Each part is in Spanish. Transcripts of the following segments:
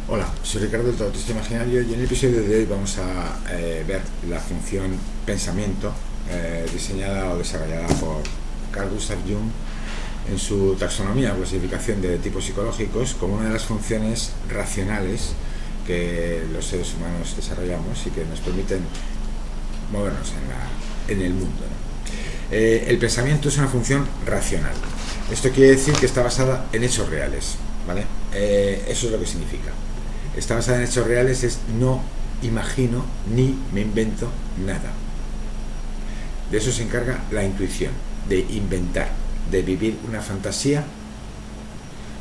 Hola, soy Ricardo del Taoísta Imaginario y en el episodio de hoy vamos a ver la función pensamiento diseñada o desarrollada por Carl Gustav Jung en su taxonomía o clasificación de tipos psicológicos como una de las funciones racionales que los seres humanos desarrollamos y que nos permiten movernos en el mundo, ¿no? El pensamiento es una función racional. Esto quiere decir que está basada en hechos reales, ¿vale? Eso es lo que significa. Está basada en hechos reales, es no imagino ni me invento nada. De eso se encarga la intuición, de inventar, de vivir una fantasía.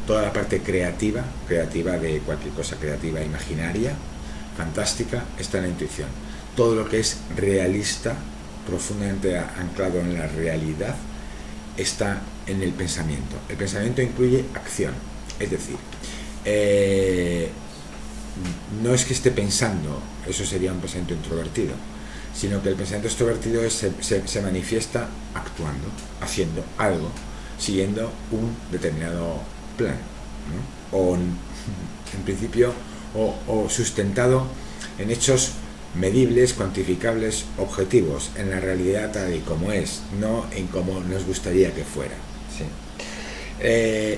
Toda la parte creativa de cualquier cosa creativa, imaginaria, fantástica, está en la intuición. Todo lo que es realista, profundamente anclado en la realidad, está en el pensamiento. El pensamiento incluye acción, es decir, no es que esté pensando, eso sería un pensamiento introvertido, sino que el pensamiento extrovertido se manifiesta actuando, haciendo algo, siguiendo un determinado plan, ¿no? O en principio o sustentado en hechos medibles, cuantificables, objetivos, en la realidad tal y como es, no en cómo nos gustaría que fuera, ¿sí?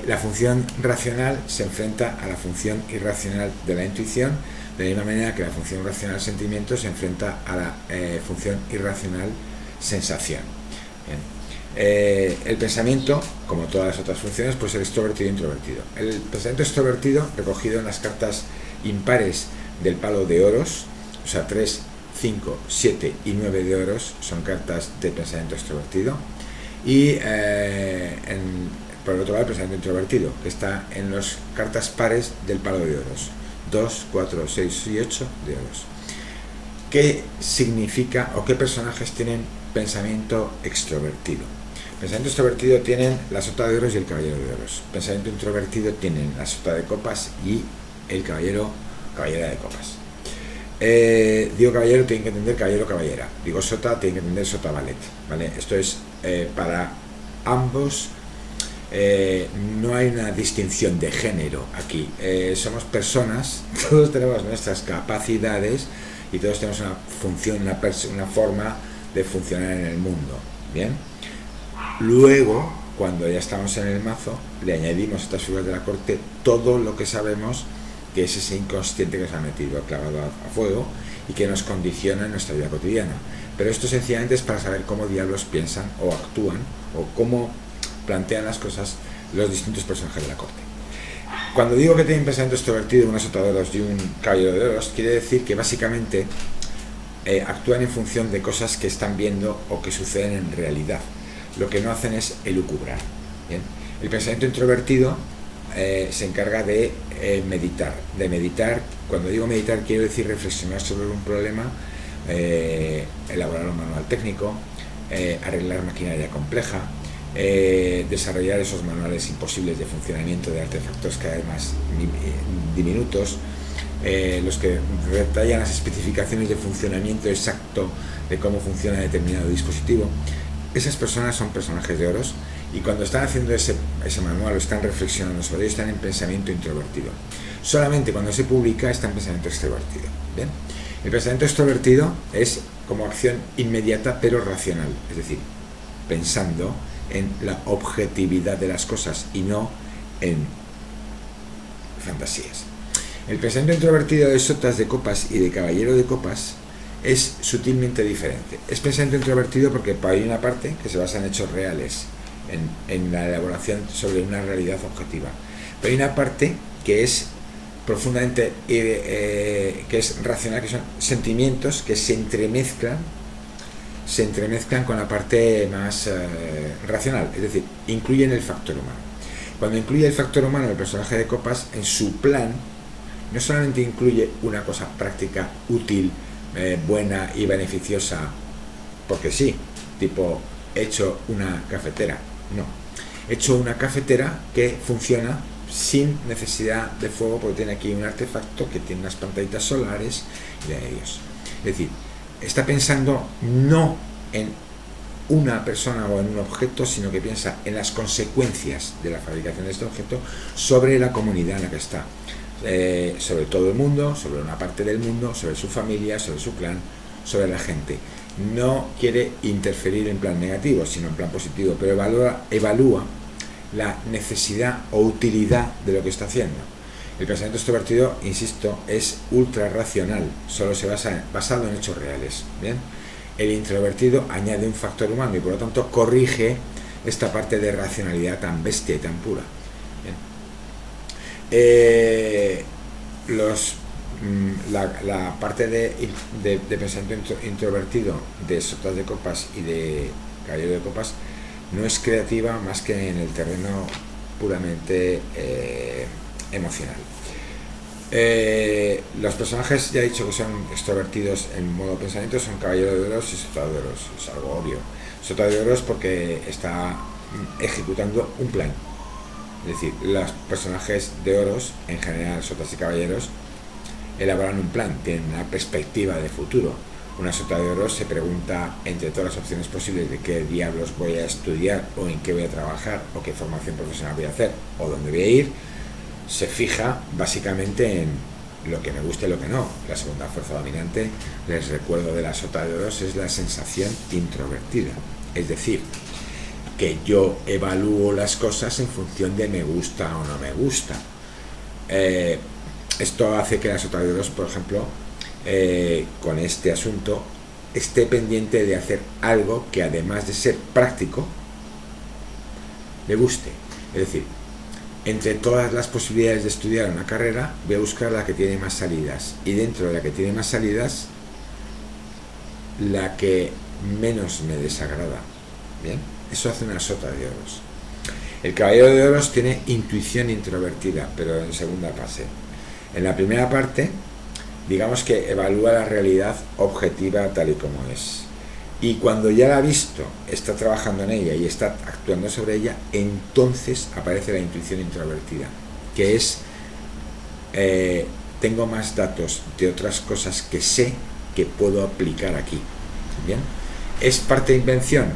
La función racional se enfrenta a la función irracional de la intuición, de la misma manera que la función racional sentimiento se enfrenta a la función irracional sensación. El pensamiento, como todas las otras funciones, puede ser extrovertido e introvertido. El pensamiento extrovertido, recogido en las cartas impares del palo de oros, o sea, 3, 5, 7 y 9 de oros son cartas de pensamiento extrovertido, y por el otro lado el pensamiento introvertido, que está en las cartas pares del palo de oros, 2, 4, 6 y 8 de oros. ¿Qué significa o qué personajes tienen pensamiento extrovertido? Pensamiento extrovertido tienen la sota de oros y el caballero de oros. Pensamiento introvertido tienen la sota de copas y el caballera de copas. Digo caballero, tienen que entender caballero caballera. Digo sota, tienen que entender sota ballet, ¿vale? Esto es para ambos. No hay una distinción de género aquí. Somos personas, todos tenemos nuestras capacidades y todos tenemos una función, una forma de funcionar en el mundo. Bien. Luego, cuando ya estamos en el mazo, le añadimos a estas figuras de la corte todo lo que sabemos, que es ese inconsciente que se ha metido clavado a fuego y que nos condiciona en nuestra vida cotidiana. Pero esto sencillamente es para saber cómo diablos piensan o actúan o cómo plantean las cosas los distintos personajes de la corte. Cuando digo que tienen pensamiento extrovertido, una sota de oros y un caballero de oros, quiere decir que básicamente actúan en función de cosas que están viendo o que suceden en realidad. Lo que no hacen es elucubrar. ¿Bien? El pensamiento introvertido se encarga de meditar. Cuando digo meditar quiero decir reflexionar sobre un problema, elaborar un manual técnico, arreglar maquinaria compleja, desarrollar esos manuales imposibles de funcionamiento de artefactos cada vez más diminutos, los que detallan las especificaciones de funcionamiento exacto de cómo funciona determinado dispositivo. Esas personas son personajes de oros y cuando están haciendo ese manual o están reflexionando sobre ello, están en pensamiento introvertido. Solamente cuando se publica está en pensamiento extrovertido. ¿Bien? El pensamiento extrovertido es como acción inmediata pero racional, es decir, pensando en la objetividad de las cosas y no en fantasías. El pensamiento introvertido de sotas de copas y de caballero de copas es sutilmente diferente. Es pensamiento introvertido porque hay una parte que se basa en hechos reales, en la elaboración sobre una realidad objetiva, pero hay una parte que es profundamente que es racional, que son sentimientos que se entremezclan con la parte más racional, es decir, incluyen el factor humano. Cuando incluye el factor humano el personaje de copas, en su plan no solamente incluye una cosa práctica, útil, buena y beneficiosa porque sí, tipo he hecho una cafetera, no, he hecho una cafetera que funciona sin necesidad de fuego porque tiene aquí un artefacto que tiene unas pantallitas solares y de ellos. Es decir, está pensando no en una persona o en un objeto, sino que piensa en las consecuencias de la fabricación de este objeto sobre la comunidad en la que está sobre todo el mundo, sobre una parte del mundo, sobre su familia, sobre su clan, sobre la gente. No quiere interferir en plan negativo, sino en plan positivo, pero evalúa la necesidad o utilidad de lo que está haciendo. El pensamiento extrovertido, insisto, es ultra racional, solo se basa basado en hechos reales. ¿Bien? El introvertido añade un factor humano y por lo tanto corrige esta parte de racionalidad tan bestia y tan pura. La parte de pensamiento introvertido de sotas de copas y de caballero de copas no es creativa más que en el terreno puramente emocional. Los personajes, ya he dicho que son extrovertidos en modo pensamiento, son caballero de oros y sota de oros. Es algo obvio. Sota de oros porque está ejecutando un plan. Es decir, los personajes de oros, en general sotas y caballeros, elaboran un plan, tienen una perspectiva de futuro. Una sota de oros se pregunta entre todas las opciones posibles de qué diablos voy a estudiar o en qué voy a trabajar o qué formación profesional voy a hacer o dónde voy a ir. Se fija básicamente en lo que me gusta y lo que no. La segunda fuerza dominante, les recuerdo, de la sota de oros es la sensación introvertida. Es decir, que yo evalúo las cosas en función de me gusta o no me gusta. Esto hace que la sota de oros, por ejemplo, con este asunto, esté pendiente de hacer algo que además de ser práctico, le guste. Es decir, entre todas las posibilidades de estudiar una carrera, voy a buscar la que tiene más salidas. Y dentro de la que tiene más salidas, la que menos me desagrada. ¿Bien? Eso hace una sota de oros. El caballero de oros tiene intuición introvertida, pero en segunda fase. En la primera parte, digamos que evalúa la realidad objetiva tal y como es. Y cuando ya la ha visto, está trabajando en ella y está actuando sobre ella, entonces aparece la intuición introvertida, que es tengo más datos de otras cosas que sé que puedo aplicar aquí. ¿Bien? ¿Es parte invención?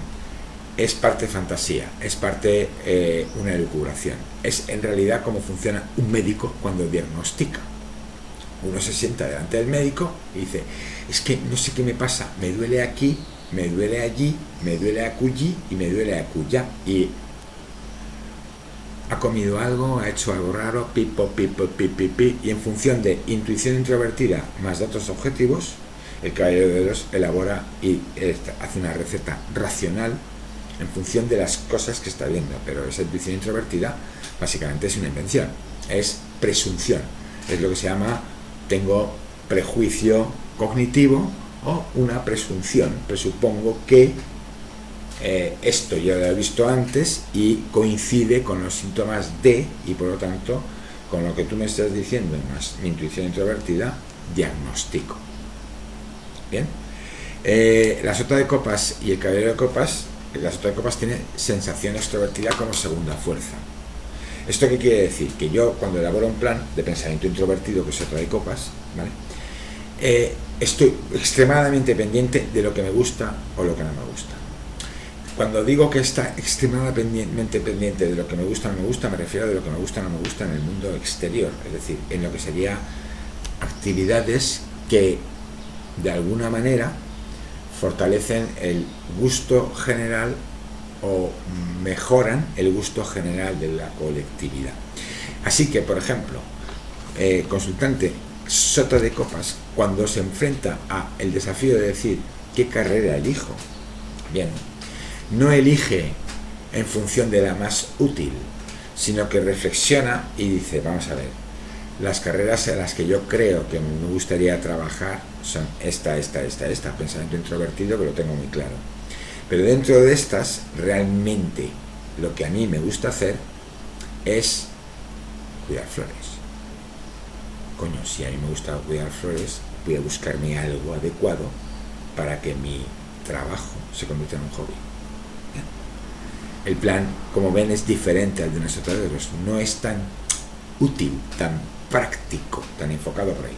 Es parte fantasía, es parte una elucubración. Es en realidad cómo funciona un médico cuando diagnostica. Uno se sienta delante del médico y dice, es que no sé qué me pasa, me duele aquí, me duele allí, me duele acullí y me duele acullá. Y ha comido algo, ha hecho algo raro, pipo, pipo, pipi, pipi, y en función de intuición introvertida más datos objetivos, el caballero de oros elabora y hace una receta racional en función de las cosas que está viendo. Pero esa intuición introvertida básicamente es una invención, es presunción, es lo que se llama tengo prejuicio cognitivo o una presunción. Presupongo que esto ya lo he visto antes y coincide con los síntomas de, y por lo tanto con lo que tú me estás diciendo más mi intuición introvertida, diagnostico. Bien, la sota de copas y el caballero de copas, la sota de copas tiene sensación extrovertida como segunda fuerza. ¿Esto qué quiere decir? Que yo, cuando elaboro un plan de pensamiento introvertido, que es sota de copas, ¿vale? Estoy extremadamente pendiente de lo que me gusta o lo que no me gusta. Cuando digo que está extremadamente pendiente de lo que me gusta o no me gusta, me refiero a de lo que me gusta o no me gusta en el mundo exterior, es decir, en lo que sería actividades que de alguna manera fortalecen el gusto general o mejoran el gusto general de la colectividad. Así que, por ejemplo, consultante sota de copas, cuando se enfrenta a el desafío de decir qué carrera elijo, bien, no elige en función de la más útil, sino que reflexiona y dice, vamos a ver, las carreras en las que yo creo que me gustaría trabajar son esta, pensamiento introvertido, que lo tengo muy claro. Pero dentro de estas, realmente lo que a mí me gusta hacer es cuidar flores. Coño, si a mí me gusta cuidar flores, voy a buscarme algo adecuado para que mi trabajo se convierta en un hobby. ¿Bien? El plan, como ven, es diferente al de una sota de oros. No es tan útil, tan práctico, tan enfocado por ahí.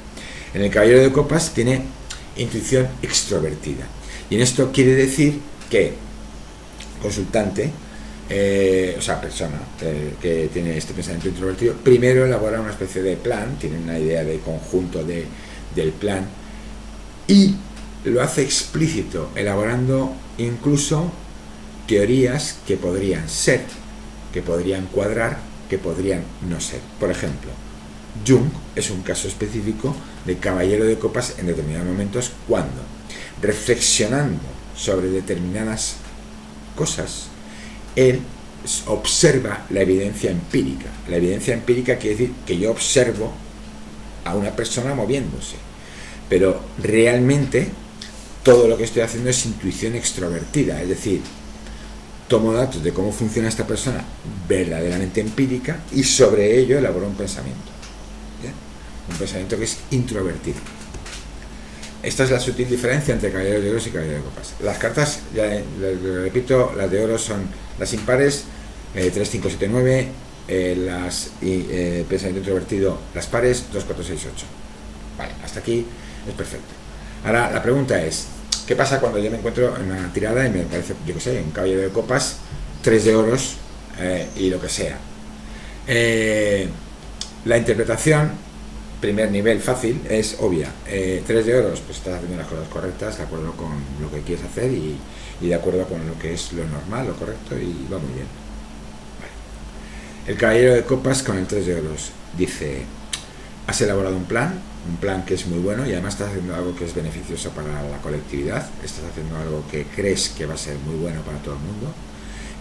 En el caballero de copas tiene intuición extrovertida. Y en esto quiere decir que consultante o sea, persona que tiene este pensamiento introvertido, primero elabora una especie de plan, tiene una idea de conjunto del plan, y lo hace explícito, elaborando incluso teorías que podrían ser, que podrían cuadrar, que podrían no ser. Por ejemplo, Jung es un caso específico de caballero de copas en determinados momentos cuando, reflexionando sobre determinadas cosas, él observa la evidencia empírica. La evidencia empírica quiere decir que yo observo a una persona moviéndose, pero realmente todo lo que estoy haciendo es intuición extrovertida, es decir, tomo datos de cómo funciona esta persona verdaderamente empírica y sobre ello elaboro un pensamiento. ¿Bien? Un pensamiento que es introvertido. Esta es la sutil diferencia entre caballero de oros y caballero de copas. Las cartas, ya repito, las de oro son las impares, 3, 5, 7, 9, pensamiento introvertido, las pares, 2, 4, 6, 8. Vale, hasta aquí es perfecto. Ahora la pregunta es, ¿qué pasa cuando yo me encuentro en una tirada y me parece, yo qué sé, un caballero de copas, 3 de oros y lo que sea? La interpretación, primer nivel fácil, es obvia. 3 de oros, pues estás haciendo las cosas correctas, de acuerdo con lo que quieres hacer y de acuerdo con lo que es lo normal, lo correcto, y va muy bien. Vale. El caballero de copas con el 3 de oros dice, has elaborado un plan que es muy bueno y además estás haciendo algo que es beneficioso para la colectividad, estás haciendo algo que crees que va a ser muy bueno para todo el mundo,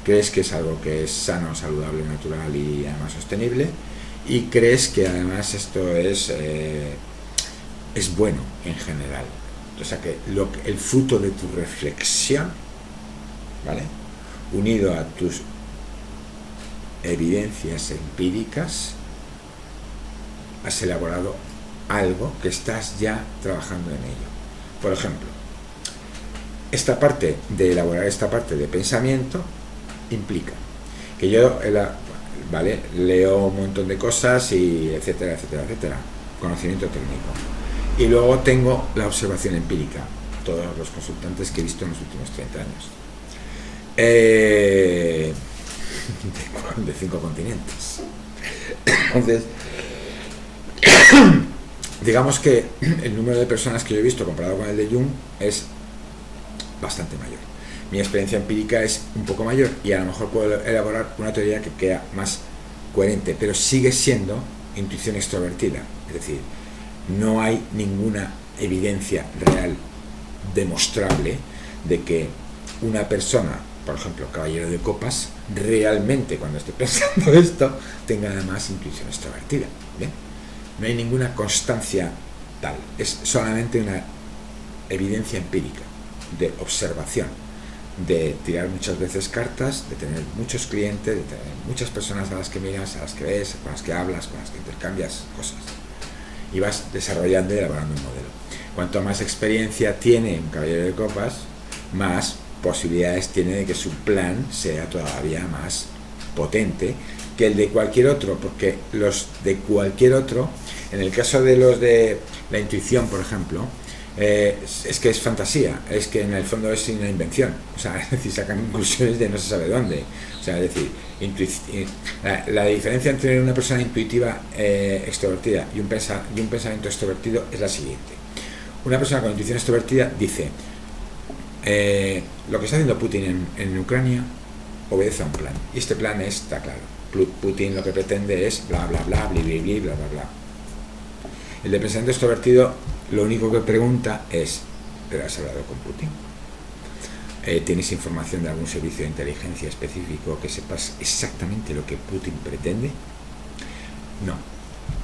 crees que es algo que es sano, saludable, natural y además sostenible, y crees que además esto es bueno en general. O sea que el fruto de tu reflexión, ¿vale?, unido a tus evidencias empíricas, has elaborado algo que estás ya trabajando en ello. Por ejemplo, esta parte de elaborar esta parte de pensamiento implica que yo ¿vale?, leo un montón de cosas y etcétera, etcétera, etcétera, conocimiento técnico, y luego tengo la observación empírica, todos los consultantes que he visto en los últimos 30 años, de 5 continentes. Entonces, digamos que el número de personas que yo he visto comparado con el de Jung es bastante mayor. Mi experiencia empírica es un poco mayor y a lo mejor puedo elaborar una teoría que queda más coherente, pero sigue siendo intuición extrovertida. Es decir, no hay ninguna evidencia real demostrable de que una persona, por ejemplo, caballero de copas, realmente cuando esté pensando esto tenga además intuición extrovertida. ¿Bien? No hay ninguna constancia tal, es solamente una evidencia empírica de observación, de tirar muchas veces cartas, de tener muchos clientes, de tener muchas personas a las que miras, a las que ves, con las que hablas, con las que intercambias cosas, y vas desarrollando y elaborando un modelo. Cuanto más experiencia tiene un caballero de copas, más posibilidades tiene de que su plan sea todavía más potente que el de cualquier otro, porque los de cualquier otro, en el caso de los de la intuición, por ejemplo, es que es fantasía, es que en el fondo es una invención, o sea, es decir, sacan conclusiones de no se sabe dónde, o sea, es decir, la diferencia entre una persona intuitiva extrovertida y un pensamiento extrovertido es la siguiente. Una persona con intuición extrovertida dice, lo que está haciendo Putin en Ucrania obedece a un plan, y este plan está claro. Putin lo que pretende es bla bla bla, bla bla bla bla bla. El de pensamiento extrovertido lo único que pregunta es, ¿pero has hablado con Putin? ¿Tienes información de algún servicio de inteligencia específico que sepas exactamente lo que Putin pretende? No.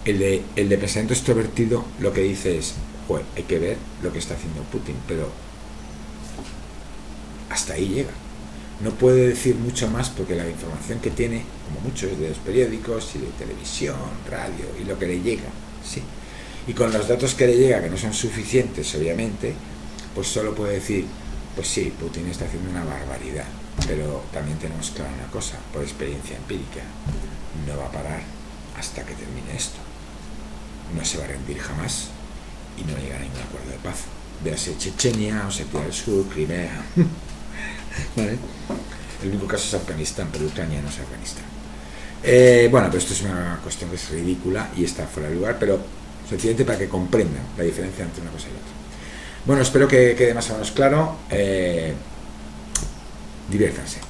El de pensamiento extrovertido lo que dice es, pues hay que ver lo que está haciendo Putin, pero hasta ahí llega. No puede decir mucho más porque la información que tiene, como mucho, es de los periódicos y de televisión, radio y lo que le llega, sí. Y con los datos que le llega, que no son suficientes, obviamente, pues solo puede decir, pues sí, Putin está haciendo una barbaridad, pero también tenemos clara una cosa, por experiencia empírica, no va a parar hasta que termine esto. No se va a rendir jamás y no llegará a ningún acuerdo de paz. Véase Chechenia, Osetia del Sur, Crimea. ¿Vale? El único caso es Afganistán, pero Ucrania no es Afganistán. Bueno, pero esto es una cuestión que es ridícula y está fuera de lugar, pero sencillamente para que comprendan la diferencia entre una cosa y otra. Bueno, espero que quede más o menos claro. Diviértanse.